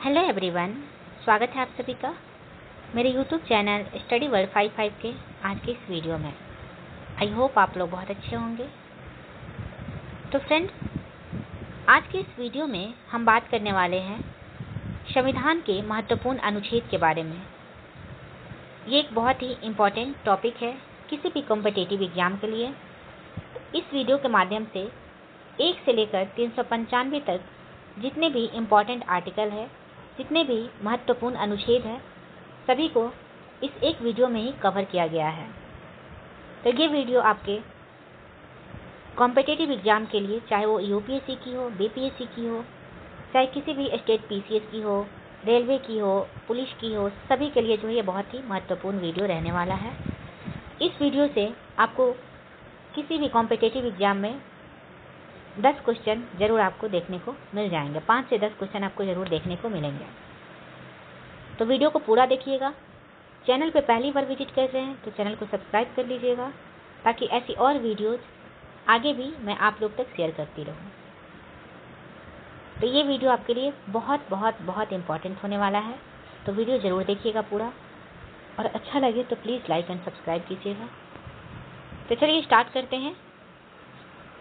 Hello everyone, स्वागत है आप सभी का मेरे यूट्यूब चैनल स्टडी वर्ल्ड 55 के आज के इस वीडियो में। आई होप आप लोग बहुत अच्छे होंगे। तो फ्रेंड्स, आज के इस वीडियो में हम बात करने वाले हैं संविधान के महत्वपूर्ण अनुच्छेद के बारे में। ये एक बहुत ही इम्पोर्टेंट टॉपिक है किसी भी कॉम्पिटिटिव एग्जाम के लिए। इस वीडियो के माध्यम से 1 से लेकर 395 तक जितने भी इम्पोर्टेंट आर्टिकल है, जितने भी महत्वपूर्ण अनुच्छेद हैं, सभी को इस एक वीडियो में ही कवर किया गया है। तो ये वीडियो आपके कॉम्पिटिटिव एग्जाम के लिए, चाहे वो यूपीएससी की हो, बीपीएससी की हो, चाहे किसी भी स्टेट पीसीएस की हो, रेलवे की हो, पुलिस की हो, सभी के लिए जो ये बहुत ही महत्वपूर्ण वीडियो रहने वाला है। इस वीडियो से आपको किसी भी कॉम्पिटिटिव एग्जाम में 10 क्वेश्चन जरूर आपको देखने को मिल जाएंगे। 5 से 10 क्वेश्चन आपको जरूर देखने को मिलेंगे। तो वीडियो को पूरा देखिएगा। चैनल पे पहली बार विजिट कर रहे हैं तो चैनल को सब्सक्राइब कर लीजिएगा, ताकि ऐसी और वीडियोज आगे भी मैं आप लोग तक शेयर करती रहूं। तो ये वीडियो आपके लिए बहुत बहुत बहुत इम्पॉर्टेंट होने वाला है। तो वीडियो ज़रूर देखिएगा पूरा, और अच्छा लगे तो प्लीज़ लाइक एंड सब्सक्राइब कीजिएगा। तो चलिए स्टार्ट करते हैं।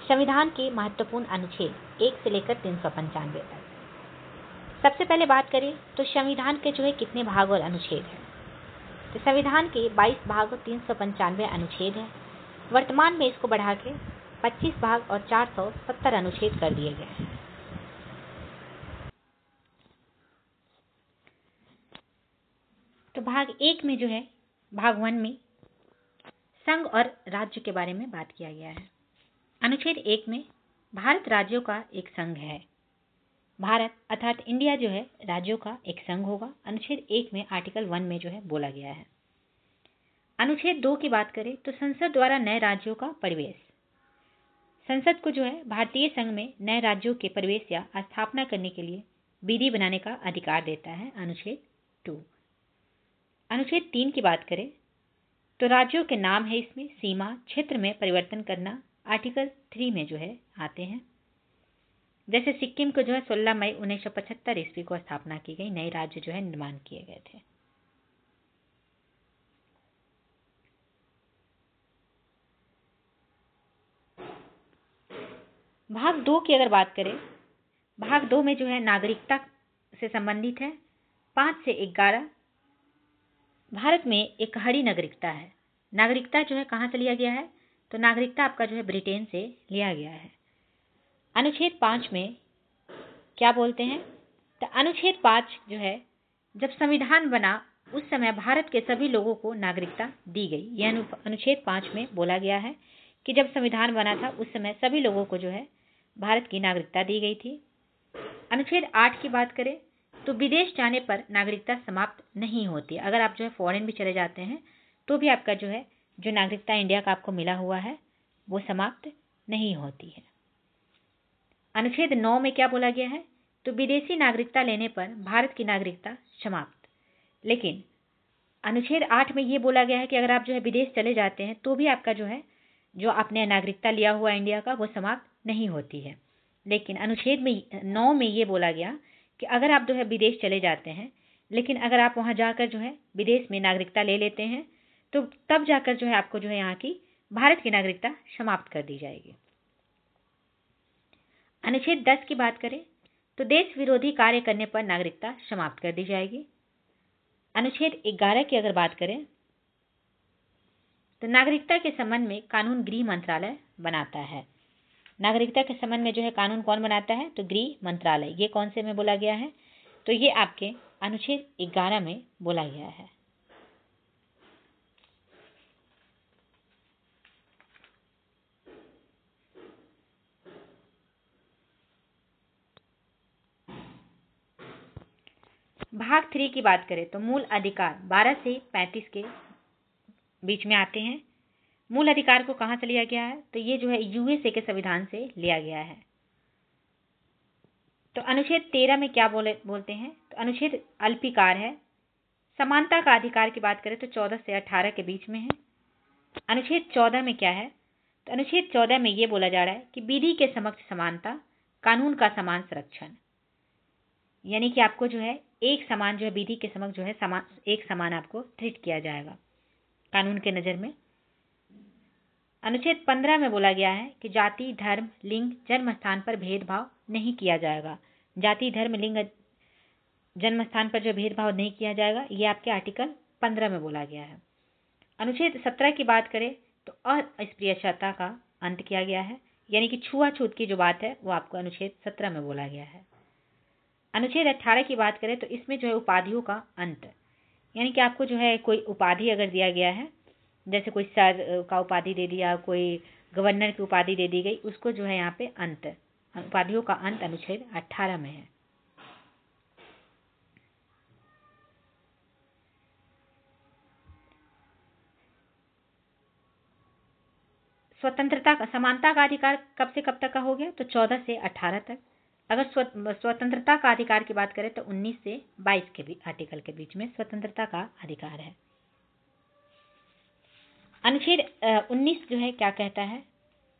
संविधान के महत्वपूर्ण अनुच्छेद 1 से लेकर 395 तक। सबसे पहले बात करें तो संविधान के जो है कितने भाग और अनुच्छेद हैं। तो संविधान के 22 भाग और 395 अनुच्छेद हैं। वर्तमान में इसको बढ़ा के 25 भाग और 470 अनुच्छेद कर दिए गए हैं। तो भाग 1 में जो है, भाग 1 में संघ और राज्य के बारे में बात किया गया है। अनुच्छेद 1 में भारत राज्यों का एक संघ है। भारत अर्थात इंडिया जो है राज्यों का एक संघ होगा। अनुच्छेद 1 में आर्टिकल 1 में जो है बोला गया है। अनुच्छेद 2 की बात करें तो संसद द्वारा नए राज्यों का प्रवेश। संसद को जो है भारतीय संघ में नए राज्यों के प्रवेश या स्थापना करने के लिए विधि बनाने का अधिकार देता है, अनुच्छेद 2। अनुच्छेद 3 की बात करें तो राज्यों के नाम है इसमें सीमा क्षेत्र में परिवर्तन करना, आर्टिकल 3 में जो है आते हैं। जैसे सिक्किम को जो है 16 मई 1975 ईस्वी को स्थापना की गई, नए राज्य जो है निर्माण किए गए थे। भाग 2 की अगर बात करें, भाग 2 में जो है नागरिकता से संबंधित है। 5 से 11 भारत में एक हरी नागरिकता है। नागरिकता जो है कहाँ से लिया गया है, तो नागरिकता आपका जो है ब्रिटेन से लिया गया है। अनुच्छेद 5 में क्या बोलते हैं, तो अनुच्छेद 5 जो है जब संविधान बना उस समय भारत के सभी लोगों को नागरिकता दी गई। यह अनुच्छेद 5 में बोला गया है कि जब संविधान बना था उस समय सभी लोगों को जो है भारत की नागरिकता दी गई थी। अनुच्छेद 8 की बात करें तो विदेश जाने पर नागरिकता समाप्त नहीं होती। अगर आप जो है फॉरेन भी चले जाते हैं तो भी आपका जो है जो नागरिकता इंडिया का आपको मिला हुआ है वो समाप्त नहीं होती है। अनुच्छेद 9 में क्या बोला गया है, तो विदेशी नागरिकता लेने पर भारत की नागरिकता समाप्त। लेकिन अनुच्छेद 8 में ये बोला गया है कि अगर आप जो है विदेश चले जाते हैं तो भी आपका जो है जो आपने नागरिकता लिया हुआ इंडिया का वो समाप्त नहीं होती है। लेकिन अनुच्छेद में 9 में ये बोला गया कि अगर आप जो है विदेश चले जाते हैं, लेकिन अगर आप वहाँ जाकर जो है विदेश में नागरिकता ले लेते हैं तो तब जाकर जो है आपको जो है यहाँ की भारत की नागरिकता समाप्त कर दी जाएगी। अनुच्छेद 10 की बात करें तो देश विरोधी कार्य करने पर नागरिकता समाप्त कर दी जाएगी। अनुच्छेद 11 की अगर बात करें तो नागरिकता के संबंध में कानून गृह मंत्रालय बनाता है। नागरिकता के संबंध में जो है कानून कौन बनाता है, तो गृह मंत्रालय। ये कौन से में बोला गया है, तो ये आपके अनुच्छेद 11 में बोला गया है। भाग 3 की बात करें तो मूल अधिकार 12 से 35 के बीच में आते हैं। मूल अधिकार को कहां से लिया गया है, तो ये जो है यूएसए के संविधान से लिया गया है। तो अनुच्छेद 13 में क्या बोलते हैं, तो अनुच्छेद अल्पीकार है। समानता का अधिकार की बात करें तो 14 से 18 के बीच में है। अनुच्छेद 14 में क्या है, तो अनुच्छेद 14 में ये बोला जा रहा है कि विधि के समक्ष समानता, कानून का समान संरक्षण। यानी कि आपको जो है एक समान जो है विधि के समक्ष जो है एक समान आपको ट्रीट किया जाएगा कानून के नज़र में। अनुच्छेद 15 में बोला गया है कि जाति, धर्म, लिंग, जन्म स्थान पर भेदभाव नहीं किया जाएगा। जाति, धर्म, लिंग, जन्म स्थान पर जो भेदभाव नहीं किया जाएगा, ये आपके आर्टिकल 15 में बोला गया है। अनुच्छेद 17 की बात करें तो अस्पृश्यता का अंत किया गया है, यानी कि छुआछूत की जो बात है वो आपको अनुच्छेद 17 में बोला गया है। अनुच्छेद 18 की बात करें तो इसमें जो है उपाधियों का अंत, यानी कि आपको जो है कोई उपाधि अगर दिया गया है, जैसे कोई सर का उपाधि दे दिया, कोई गवर्नर की उपाधि दे दी गई, उसको जो है यहाँ पे अंत, उपाधियों का अंत अनुच्छेद 18 में है। स्वतंत्रता का, समानता का अधिकार कब से कब तक का हो गया, तो 14 से 18 तक। अगर स्वतंत्रता का अधिकार की बात करें तो 19 से 22 के बीच आर्टिकल के बीच में स्वतंत्रता का अधिकार है। अनुच्छेद 19 जो है क्या कहता है,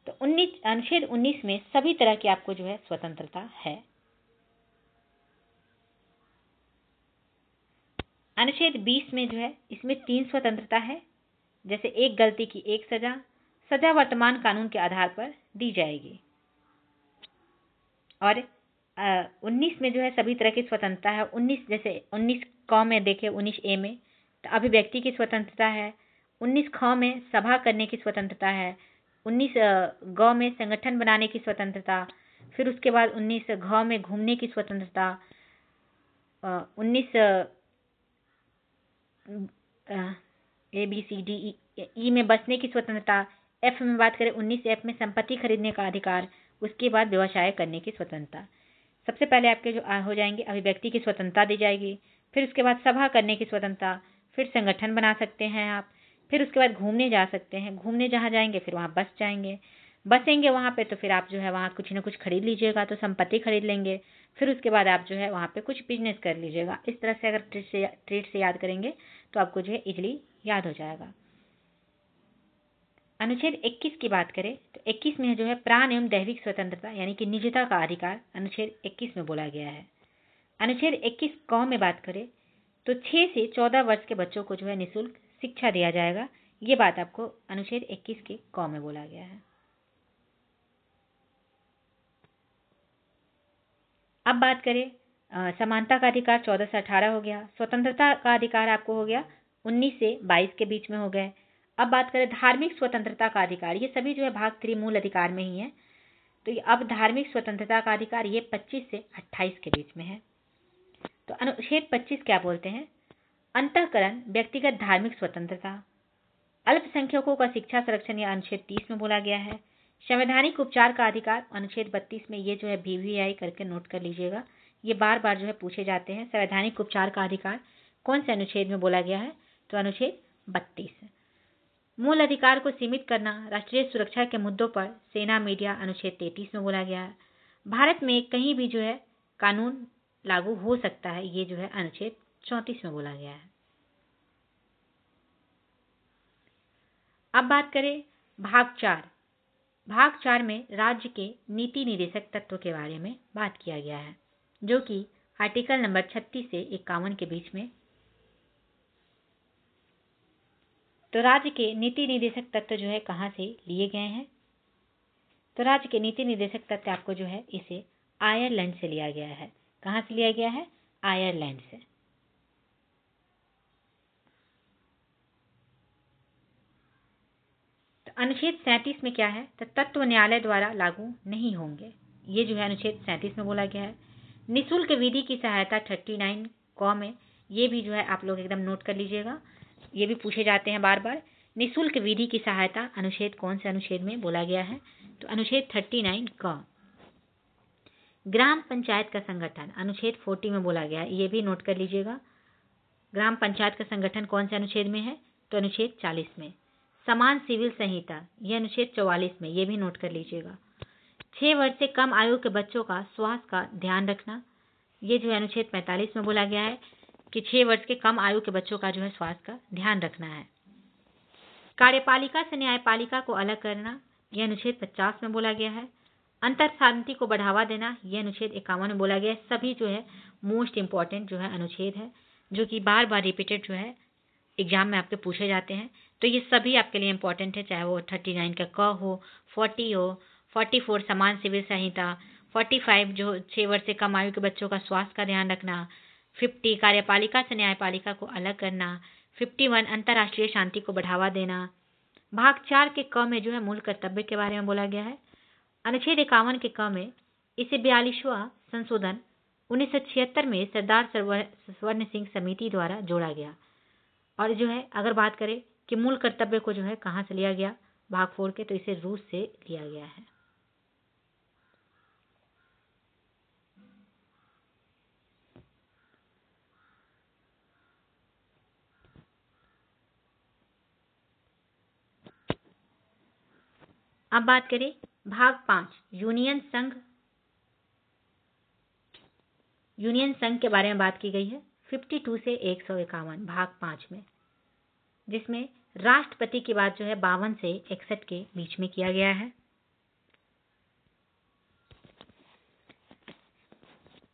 तो अनुच्छेद 19 में सभी तरह की आपको जो है स्वतंत्रता है। अनुच्छेद 20 में जो है इसमें 3 स्वतंत्रता है, जैसे एक गलती की एक सजा, सजा वर्तमान कानून के आधार पर दी जाएगी। और 19 में जो है सभी तरह की स्वतंत्रता है। 19 जैसे 19 क में देखें, 19 ए में तो अभिव्यक्ति की स्वतंत्रता है। 19 ख में सभा करने की स्वतंत्रता है। 19 ग में संगठन बनाने की स्वतंत्रता। फिर उसके बाद 19 घ में घूमने की स्वतंत्रता। 19 A B C D E में बसने की स्वतंत्रता। एफ में बात करें 19 एफ में संपत्ति खरीदने का अधिकार। उसके बाद व्यवसाय करने की स्वतंत्रता। सबसे पहले आपके जो हो जाएंगे अभिव्यक्ति की स्वतंत्रता दी जाएगी, फिर उसके बाद सभा करने की स्वतंत्रता, फिर संगठन बना सकते हैं आप, फिर उसके बाद घूमने जा सकते हैं। घूमने जहाँ जाएंगे फिर वहाँ बसेंगे वहाँ पे, तो फिर आप जो है वहाँ कुछ ना कुछ खरीद लीजिएगा, तो संपत्ति खरीद लेंगे। फिर उसके बाद आप जो है वहाँ पे कुछ बिजनेस कर लीजिएगा। इस तरह से अगर ट्रीट से याद करेंगे तो आपको जो है इजीली याद हो जाएगा। अनुच्छेद 21 की बात करें तो 21 में जो है प्राण एवं दैहिक स्वतंत्रता यानी कि निजता का अधिकार अनुच्छेद 21 में बोला गया है। अनुच्छेद 21 क में बात करें तो 6 से 14 वर्ष के बच्चों को जो है निःशुल्क शिक्षा दिया जाएगा। ये बात आपको अनुच्छेद 21 के क में बोला गया है। अब बात करें समानता का अधिकार 14 से 18 हो गया। स्वतंत्रता का अधिकार आपको हो गया 19 से 22 के बीच में हो गए। अब बात करें धार्मिक स्वतंत्रता का अधिकार, ये सभी जो है भाग 3 मूल अधिकार में ही है। तो अब धार्मिक स्वतंत्रता का अधिकार ये 25 से 28 के बीच में है। तो अनुच्छेद 25 क्या बोलते हैं, अंतःकरण व्यक्तिगत धार्मिक स्वतंत्रता। अल्पसंख्यकों का शिक्षा संरक्षण यह अनुच्छेद 30 में बोला गया है। संवैधानिक उपचार का अधिकार अनुच्छेद 32 में, ये जो है VVI करके नोट कर लीजिएगा, ये बार बार जो है पूछे जाते हैं। संवैधानिक उपचार का अधिकार कौन से अनुच्छेद में बोला गया है, तो अनुच्छेद 32। मूल अधिकार को सीमित करना, राष्ट्रीय सुरक्षा के मुद्दों पर सेना मीडिया अनुच्छेद 33 में बोला गया है। भारत में कहीं भी जो है कानून लागू हो सकता है, ये जो है अनुच्छेद 34 में बोला गया है। अब बात करें भाग 4। भाग 4 में राज्य के नीति निर्देशक तत्व के बारे में बात किया गया है, जो कि आर्टिकल नंबर 36 से 51 के बीच में। तो राज्य के नीति निर्देशक तत्व जो है कहाँ से लिए गए हैं, तो राज्य के नीति निर्देशक तत्व आपको जो है इसे आयरलैंड से लिया गया है। कहाँ से लिया गया है, आयरलैंड से। तो अनुच्छेद 37 में क्या है, तो तत्व न्यायालय द्वारा लागू नहीं होंगे, ये जो है अनुच्छेद 37 में बोला गया है। निःशुल्क विधि की सहायता 39 क में, ये भी जो है आप लोग एकदम नोट कर लीजिएगा, ये भी पूछे जाते हैं बार बार। निःशुल्क विधि की सहायता अनुच्छेद कौन से अनुच्छेद में बोला गया है, तो अनुच्छेद 39 क। ग्राम पंचायत का संगठन अनुच्छेद 40 में बोला गया है, ये भी नोट कर लीजिएगा। ग्राम पंचायत का संगठन कौन से अनुच्छेद में है, तो अनुच्छेद 40 में। समान सिविल संहिता यह अनुच्छेद 44 में, ये भी नोट कर लीजिएगा। 6 वर्ष से कम आयु के बच्चों का स्वास्थ्य का ध्यान रखना, ये जो है अनुच्छेद 45 में बोला गया है कि 6 वर्ष के कम आयु के बच्चों का जो है स्वास्थ्य का ध्यान रखना है। कार्यपालिका से न्यायपालिका को अलग करना, यह अनुच्छेद 50 में बोला गया है। अंतर शांति को बढ़ावा देना, यह अनुच्छेद 51 में बोला गया है। सभी जो है मोस्ट इम्पॉर्टेंट जो है अनुच्छेद है, जो कि बार बार रिपीटेड जो है एग्जाम में आपके पूछे जाते हैं। तो ये सभी आपके लिए इम्पॉर्टेंट है, चाहे वो 39 का क हो, 40 हो, 44 समान सिविल संहिता, 45 जो 6 वर्ष से कम आयु के बच्चों का स्वास्थ्य का ध्यान रखना, 50 कार्यपालिका से न्यायपालिका को अलग करना, 51 अंतर्राष्ट्रीय शांति को बढ़ावा देना। भाग 4 के क में जो है मूल कर्तव्य के बारे में बोला गया है। अनुच्छेद 51 के क में इसे 42वां संशोधन 1976 में सरदार स्वर्ण सिंह समिति द्वारा जोड़ा गया। और जो है अगर बात करें कि मूल कर्तव्य को जो है कहाँ से लिया गया भाग 4 के, तो इसे रूस से लिया गया है। अब बात करें भाग 5 यूनियन संघ के बारे में बात की गई है 52 से 151 भाग 5 में, जिसमें राष्ट्रपति की बात जो है 52 से 61 के बीच में किया गया है।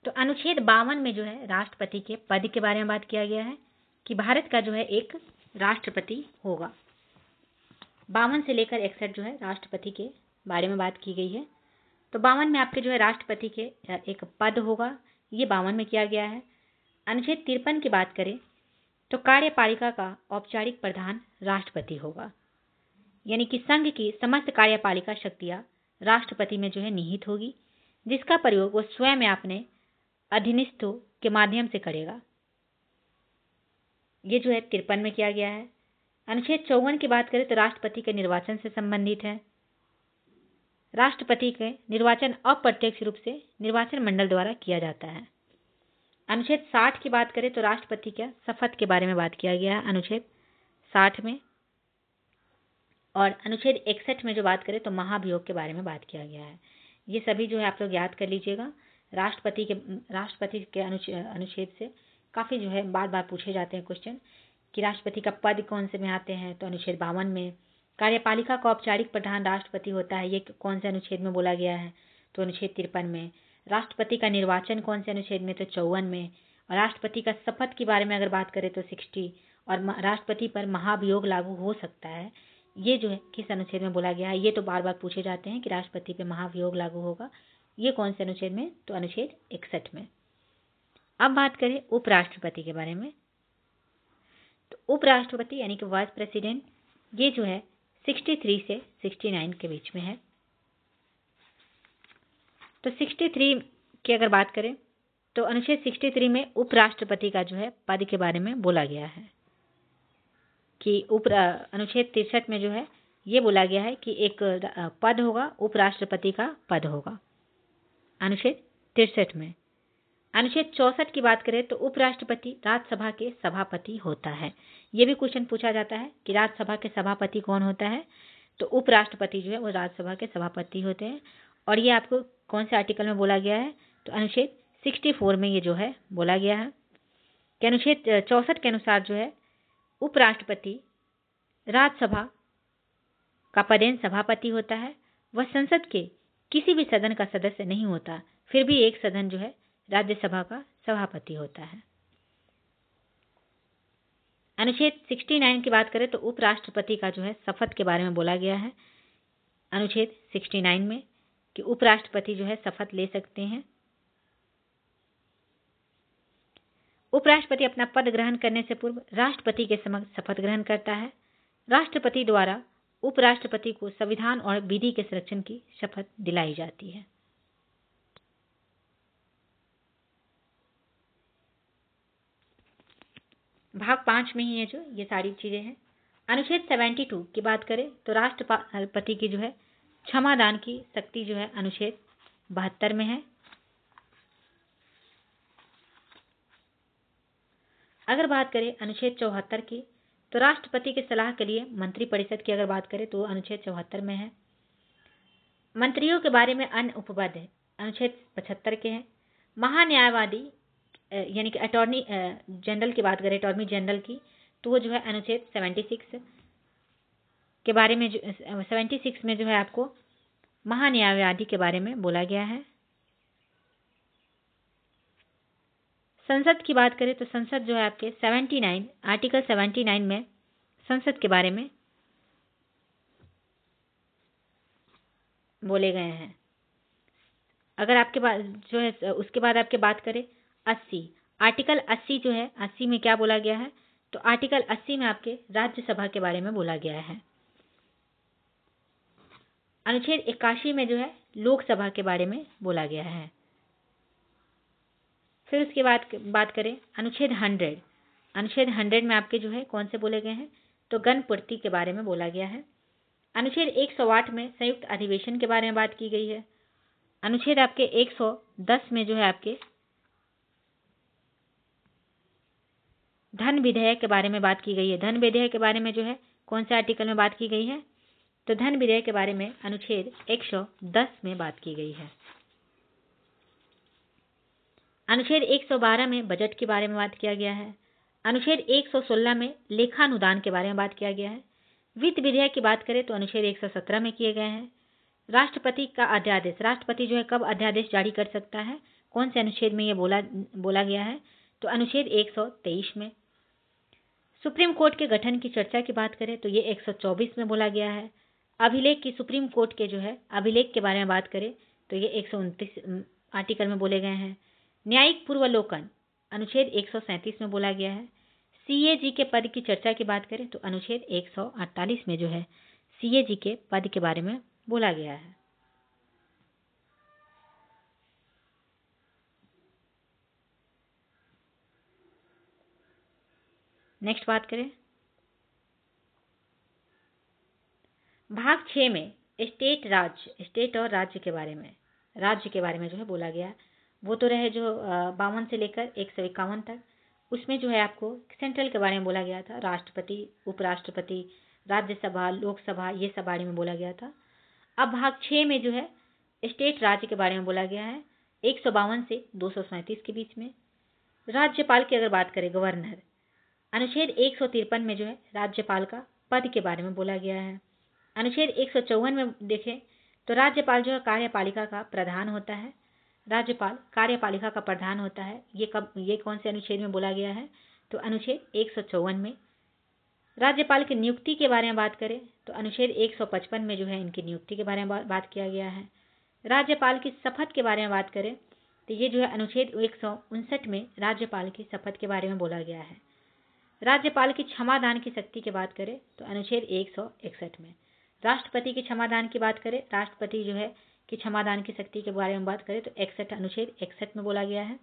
तो अनुच्छेद 52 में जो है राष्ट्रपति के पद के बारे में बात किया गया है कि भारत का जो है एक राष्ट्रपति होगा। 52 से लेकर 61 जो है राष्ट्रपति के बारे में बात की गई है। तो 52 में आपके जो है राष्ट्रपति के एक पद होगा, ये 52 में किया गया है। अनुच्छेद 53 की बात करें तो कार्यपालिका का औपचारिक प्रधान राष्ट्रपति होगा, यानी कि संघ की समस्त कार्यपालिका शक्तियां राष्ट्रपति में जो है निहित होगी, जिसका प्रयोग वो स्वयं में अपने अधीनस्थों के माध्यम से करेगा। ये जो है 53 में किया गया है। अनुच्छेद 54 की बात करें तो राष्ट्रपति के निर्वाचन से संबंधित है। राष्ट्रपति के निर्वाचन अप्रत्यक्ष रूप से निर्वाचन मंडल द्वारा किया जाता है। अनुच्छेद 60 की बात करें तो राष्ट्रपति के शपथ के बारे में बात किया गया है अनुच्छेद 60 में। और अनुच्छेद 61 में जो बात करें तो महाभियोग के बारे में बात किया गया है। ये सभी जो है आप लोग याद कर लीजिएगा। राष्ट्रपति के अनुच्छेद से काफ़ी जो है बार बार पूछे जाते हैं क्वेश्चन कि राष्ट्रपति का पद कौन से में आते हैं, तो अनुच्छेद 52 में। कार्यपालिका का औपचारिक प्रधान राष्ट्रपति होता है, ये कौन से अनुच्छेद में बोला गया है, तो अनुच्छेद 53 में। राष्ट्रपति का निर्वाचन कौन से अनुच्छेद में, तो 54 में। और राष्ट्रपति का शपथ के बारे में अगर बात करें तो 60। और राष्ट्रपति पर महाभियोग लागू हो सकता है, ये जो है किस अनुच्छेद में बोला गया है। ये तो बार बार पूछे जाते हैं कि राष्ट्रपति पर महाभियोग लागू होगा, ये कौन से अनुच्छेद में, तो अनुच्छेद 61 में। अब बात करें उपराष्ट्रपति के बारे में, तो उपराष्ट्रपति यानी कि वाइस प्रेसिडेंट, ये जो है 63 से 69 के बीच में है। तो 63 की अगर बात करें तो अनुच्छेद 63 में उपराष्ट्रपति का जो है पद के बारे में बोला गया है कि अनुच्छेद 63 में जो है ये बोला गया है कि एक पद होगा, उपराष्ट्रपति का पद होगा अनुच्छेद 63 में। अनुच्छेद 64 की बात करें तो उपराष्ट्रपति राज्यसभा के सभापति होता है। ये भी क्वेश्चन पूछा जाता है कि राज्यसभा के सभापति कौन होता है, तो उपराष्ट्रपति जो है वो राज्यसभा के सभापति होते हैं। और ये आपको कौन से आर्टिकल में बोला गया है, तो अनुच्छेद 64 में ये जो है बोला गया है कि अनुच्छेद 64 के अनुसार जो है उपराष्ट्रपति राज्यसभा का पदेन सभापति होता है। वह संसद के किसी भी सदन का सदस्य नहीं होता, फिर भी एक सदन जो है राज्यसभा का सभापति होता है। अनुच्छेद 69 की बात करें तो उपराष्ट्रपति का जो है शपथ के बारे में बोला गया है अनुच्छेद 69 में कि उपराष्ट्रपति जो है शपथ ले सकते हैं। उपराष्ट्रपति अपना पद ग्रहण करने से पूर्व राष्ट्रपति के समक्ष शपथ ग्रहण करता है। राष्ट्रपति द्वारा उपराष्ट्रपति को संविधान और विधि के संरक्षण की शपथ दिलाई जाती है। भाग 5 में ही है जो ये सारी चीजें हैं। अनुच्छेद 72 की बात करें तो राष्ट्रपति की जो है क्षमा दान की शक्ति जो है अनुच्छेद 72 में है। अगर बात करें अनुच्छेद 74 की तो राष्ट्रपति की सलाह के लिए मंत्रिपरिषद की अगर बात करें तो अनुच्छेद 74 में है। मंत्रियों के बारे में अन्य उपपद है अनुच्छेद 75 के हैं। महान्यायवादी यानी कि अटॉर्नी जनरल की बात करें, अटॉर्नी जनरल की, तो वो जो है अनुच्छेद 76 के बारे में 76 में जो है आपको महान्यायवादी के बारे में बोला गया है। संसद की बात करें तो संसद जो है आपके 79 आर्टिकल 79 में संसद के बारे में बोले गए हैं। अगर आपके पास जो है उसके बाद आपके बात करें 80 आर्टिकल 80 जो है 80 में क्या बोला गया है, तो आर्टिकल 80 में आपके राज्यसभा के बारे में बोला गया है। अनुच्छेद 81 में जो है लोकसभा के बारे में बोला गया है। फिर उसके बाद बात करें अनुच्छेद 100, अनुच्छेद 100 में आपके जो है कौन से बोले गए हैं, तो गणपूर्ति के बारे में बोला गया है। अनुच्छेद 108 में संयुक्त अधिवेशन के बारे में बात की गई है। अनुच्छेद आपके 110 में जो है आपके धन विधेयक के बारे में बात की गई है। धन विधेयक के बारे में जो है कौन से आर्टिकल में बात की गई है, तो धन विधेयक के बारे में अनुच्छेद 110 में बात की गई है। अनुच्छेद 112 में बजट के बारे में बात किया गया है। अनुच्छेद 116 में लेखानुदान के बारे में बात किया गया है। वित्त विधेयक की बात करें तो अनुच्छेद 117 में किए गए हैं। राष्ट्रपति का अध्यादेश, राष्ट्रपति जो है कब अध्यादेश जारी कर सकता है, कौन से अनुच्छेद में ये बोला गया है, तो अनुच्छेद 123 में। सुप्रीम कोर्ट के गठन की चर्चा की बात करें तो ये 124 में बोला गया है। अभिलेख की सुप्रीम कोर्ट के जो है अभिलेख के बारे में बात करें तो ये 129 आर्टिकल में बोले गए हैं। न्यायिक पूर्वावलोकन अनुच्छेद 137 में बोला गया है। सीएजी के पद की चर्चा की बात करें तो अनुच्छेद 148 में जो है सीएजी के पद के बारे में बोला गया है। नेक्स्ट बात करें भाग 6 में स्टेट और राज्य के बारे में, राज्य के बारे में जो है बोला गया। वो तो रहे जो 52 से लेकर 151 तक। उसमें जो है आपको सेंट्रल के बारे में बोला गया था, राष्ट्रपति, उपराष्ट्रपति, राज्यसभा, लोकसभा, ये सब बारे में बोला गया था। अब भाग 6 में जो है स्टेट राज्य के बारे में बोला गया है 152 से 237 के बीच में। राज्यपाल की अगर बात करें, गवर्नर, अनुच्छेद 153 में जो है राज्यपाल का पद के बारे में बोला गया है। अनुच्छेद 154 में देखें तो राज्यपाल जो है कार्यपालिका का प्रधान होता है। राज्यपाल कार्यपालिका का प्रधान होता है। ये कौन से अनुच्छेद में बोला गया है, तो अनुच्छेद 154 में। राज्यपाल की नियुक्ति के बारे में बात करें तो अनुच्छेद 155 में जो है इनकी नियुक्ति के बारे में बात किया गया है। राज्यपाल की शपथ के बारे में बात करें तो ये जो है अनुच्छेद 159 में राज्यपाल की शपथ के बारे में बोला गया है। राज्यपाल की क्षमादान की शक्ति की बात करें तो अनुच्छेद 161 में। राष्ट्रपति की क्षमादान की बात करें, राष्ट्रपति जो है कि क्षमादान की शक्ति के बारे में बात करें तो 61 अनुच्छेद 61 में बोला गया है।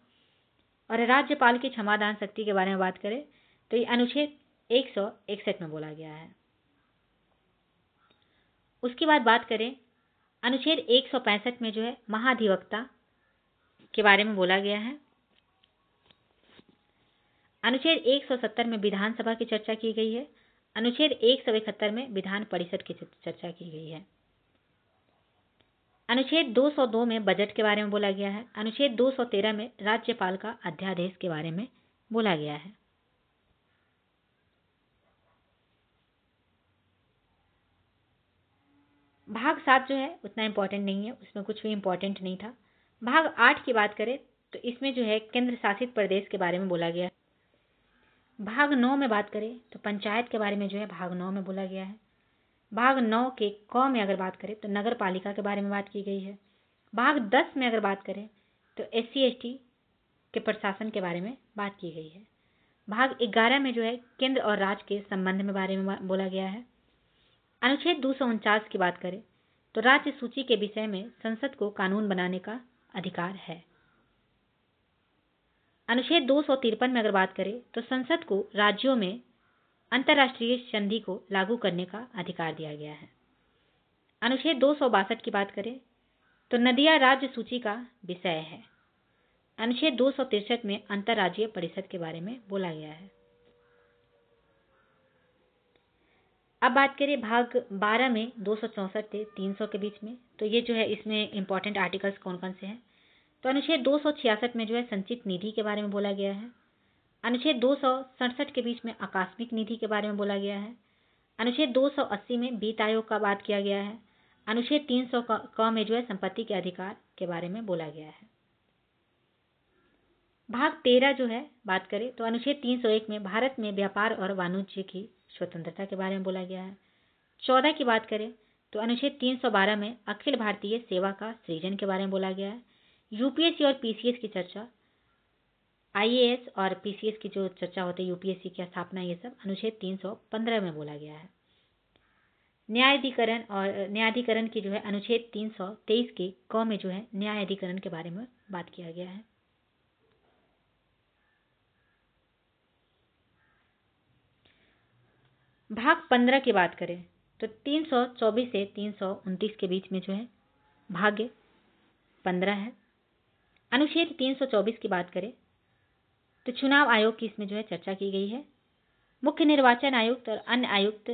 और राज्यपाल की क्षमादान शक्ति के बारे में बात करें तो ये अनुच्छेद 161 में बोला गया है। उसके बाद बात करें अनुच्छेद 165 में जो है महाधिवक्ता के बारे में बोला गया है। अनुच्छेद 170 में विधानसभा की चर्चा की गई है। अनुच्छेद 171 में विधान परिषद की चर्चा की गई है। अनुच्छेद 202 में बजट के बारे में बोला गया है। अनुच्छेद 213 में राज्यपाल का अध्यादेश के बारे में बोला गया है। भाग 7 जो है उतना इम्पोर्टेंट नहीं है, उसमें कुछ भी इम्पोर्टेंट नहीं था। भाग 8 की बात करें तो इसमें जो है केंद्र शासित प्रदेश के बारे में बोला गया है। भाग 9 में बात करें तो पंचायत के बारे में जो है भाग 9 में बोला गया है। भाग 9 के क में अगर बात करें तो नगर पालिका के बारे में बात की गई है। भाग 10 में अगर बात करें तो SC/ST के प्रशासन के बारे में बात की गई है। भाग 11 में जो है केंद्र और राज्य के संबंध में बारे में बोला गया है। अनुच्छेद 249 की बात करें तो राज्य सूची के विषय में संसद को कानून बनाने का अधिकार है। अनुच्छेद 253 में अगर बात करें तो संसद को राज्यों में अंतर्राष्ट्रीय संधि को लागू करने का अधिकार दिया गया है। अनुच्छेद 262 की बात करें तो नदियां राज्य सूची का विषय है। अनुच्छेद 263 में अंतर्राज्यीय परिषद के बारे में बोला गया है। अब बात करें भाग 12 में 264 से 300 के बीच में, तो ये जो है इसमें इंपॉर्टेंट आर्टिकल्स कौन कौन से हैं, तो अनुच्छेद 266 में जो है संचित निधि के बारे में बोला गया है। अनुच्छेद 267 के बीच में आकस्मिक निधि के बारे में बोला गया है। अनुच्छेद 280 में वित्त आयोग का बात किया गया है। अनुच्छेद 300 क में जो है संपत्ति के अधिकार के बारे में बोला गया है। भाग 13 जो है बात करें तो अनुच्छेद 301 में भारत में व्यापार और वाणिज्य की स्वतंत्रता के बारे में बोला गया है। 14 की बात करें तो अनुच्छेद 312 में अखिल भारतीय सेवा का सृजन के बारे में बोला गया है। यूपीएससी और पीसीएस की चर्चा, आईएएस और पीसीएस की जो चर्चा होती है, यूपीएससी की स्थापना, ये सब अनुच्छेद 315 में बोला गया है। न्यायाधिकरण की जो है अनुच्छेद 323 के क में जो है न्यायाधिकरण के बारे में बात किया गया है। भाग 15 की बात करें तो 324 से 329 के बीच में जो है भाग 15 है। अनुच्छेद 324 की बात करें तो चुनाव आयोग की इसमें जो है चर्चा की गई है। मुख्य निर्वाचन आयुक्त और अन्य आयुक्त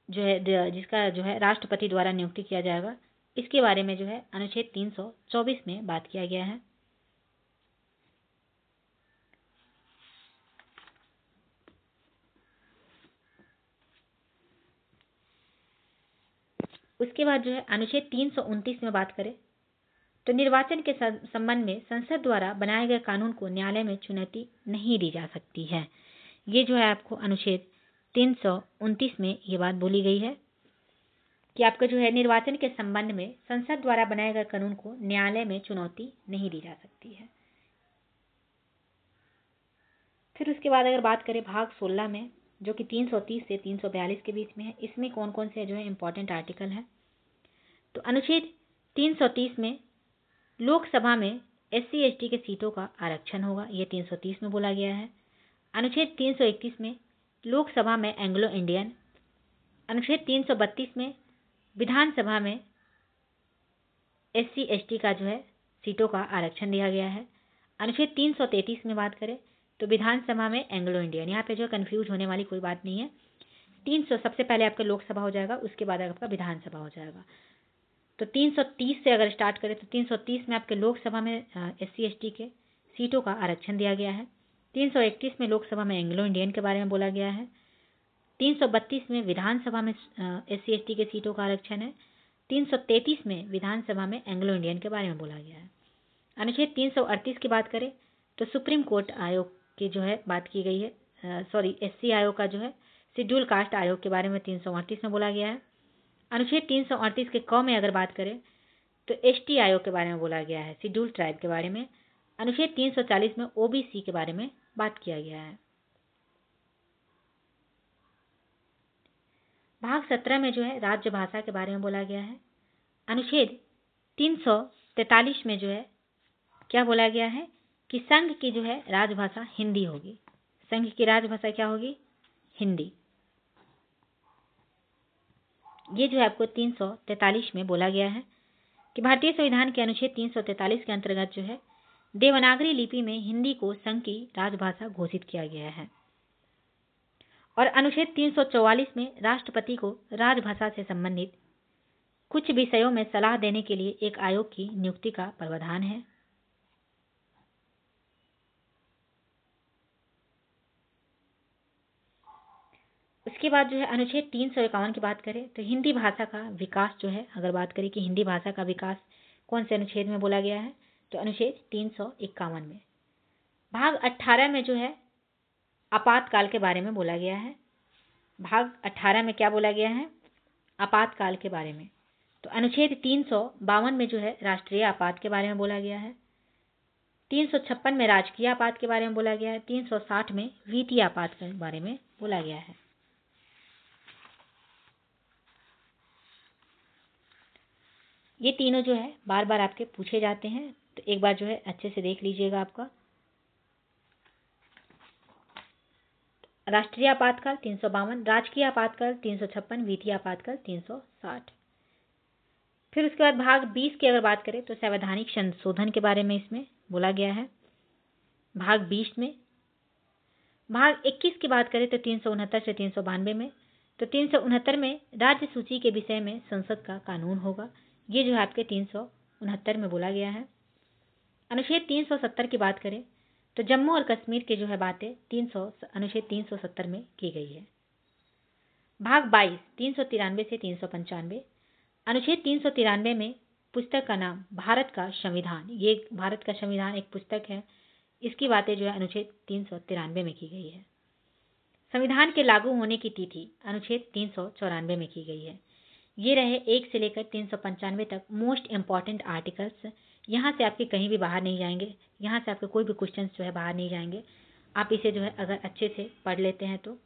जो है जिसका जो है राष्ट्रपति द्वारा नियुक्ति किया जाएगा, इसके बारे में जो है अनुच्छेद 324 में बात किया गया है। उसके बाद जो है अनुच्छेद 329 में बात करें तो निर्वाचन के संबंध में संसद द्वारा बनाए गए कानून को न्यायालय में चुनौती नहीं दी जा सकती है। ये जो है आपको अनुच्छेद 329 में ये बात बोली गई है कि आपका जो है निर्वाचन के संबंध में संसद द्वारा बनाए गए कानून को न्यायालय में चुनौती नहीं दी जा सकती है। फिर उसके बाद अगर बात करें भाग 16 में, जो कि 330 से 342 के बीच में है, इसमें कौन कौन से जो है इंपॉर्टेंट आर्टिकल है। तो अनुच्छेद 330 में लोकसभा में एससी एसटी के सीटों का आरक्षण होगा, ये 330 में बोला गया है। अनुच्छेद 331 में लोकसभा में एंग्लो इंडियन। अनुच्छेद 332 में विधानसभा में एससी एसटी का जो है सीटों का आरक्षण दिया गया है। अनुच्छेद 333 में बात करें तो विधानसभा में एंग्लो इंडियन। यहाँ पे जो कंफ्यूज होने वाली कोई बात नहीं है। 300 सबसे पहले आपका लोकसभा हो जाएगा, उसके बाद आपका विधानसभा हो जाएगा। तो 330 से अगर स्टार्ट करें तो 330 में आपके लोकसभा में एससी एसटी के सीटों का आरक्षण दिया गया है। 331 में लोकसभा में एंग्लो इंडियन के बारे में बोला गया है। 332 में विधानसभा में एससी एसटी के सीटों का आरक्षण है। 333 में विधानसभा में एंग्लो इंडियन के बारे में बोला गया है। अनुच्छेद 338 की बात करें तो सुप्रीम कोर्ट आयोग की जो है बात की गई है, एससी आयोग का जो है शेड्यूल कास्ट आयोग के बारे में 338 में बोला गया है। अनुच्छेद 338 के क में अगर बात करें तो एसटी आयोग के बारे में बोला गया है, शेड्यूल ट्राइब के बारे में। अनुच्छेद 340 में ओबीसी के बारे में बात किया गया है। भाग 17 में जो है राज्य भाषा के बारे में बोला गया है। अनुच्छेद 343 में जो है क्या बोला गया है कि संघ की जो है राजभाषा हिंदी होगी। संघ की राजभाषा क्या होगी? हिंदी। ये जो है आपको 343 में बोला गया है कि भारतीय संविधान के अनुच्छेद 343 के अंतर्गत जो है देवनागरी लिपि में हिंदी को संघ की राजभाषा घोषित किया गया है। और अनुच्छेद 344 में राष्ट्रपति को राजभाषा से संबंधित कुछ विषयों में सलाह देने के लिए एक आयोग की नियुक्ति का प्रावधान है। उसके बाद जो है अनुच्छेद 351 की बात करें तो हिंदी भाषा का विकास जो है, अगर बात करें कि हिंदी भाषा का विकास कौन से अनुच्छेद में बोला गया है तो अनुच्छेद 351 में। भाग 18 में जो है आपातकाल के बारे में बोला गया है। भाग 18 में क्या बोला गया है? आपातकाल के बारे में। तो अनुच्छेद 352 में जो है राष्ट्रीय आपात के बारे में बोला गया है। 356 में राजकीय आपात के बारे में बोला गया है। 360 में वित्तीय आपात के बारे में बोला गया है। ये तीनों जो है बार बार आपके पूछे जाते हैं, तो एक बार जो है अच्छे से देख लीजिएगा। आपका राष्ट्रीय आपातकाल 352, राजकीय आपातकाल 356, वित्तीय आपातकाल 360। फिर उसके बाद भाग 20 की अगर बात करें तो संवैधानिक संशोधन के बारे में इसमें बोला गया है। भाग 20 में। भाग 21 की बात करें तो 369 से 392 में। तो 369 में राज्य सूची के विषय में संसद का कानून होगा। ये जो है आपके 369 में बोला गया है। अनुच्छेद 370 की बात करें तो जम्मू और कश्मीर के जो है बातें अनुच्छेद 370 में की गई है। भाग 22 393 से 395। अनुच्छेद 393 में पुस्तक का नाम भारत का संविधान। ये भारत का संविधान एक पुस्तक है, इसकी बातें जो है अनुच्छेद 393 में की गई है। संविधान के लागू होने की तिथि अनुच्छेद 394 में की गई है। ये रहे 1 से लेकर 395 तक मोस्ट इंपॉर्टेंट आर्टिकल्स। यहाँ से आपके कहीं भी बाहर नहीं जाएंगे, यहाँ से आपके कोई भी क्वेश्चंस जो है बाहर नहीं जाएंगे। आप इसे जो है अगर अच्छे से पढ़ लेते हैं तो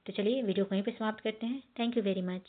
चलिए वीडियो को यहीं पे समाप्त करते हैं। Thank you very much.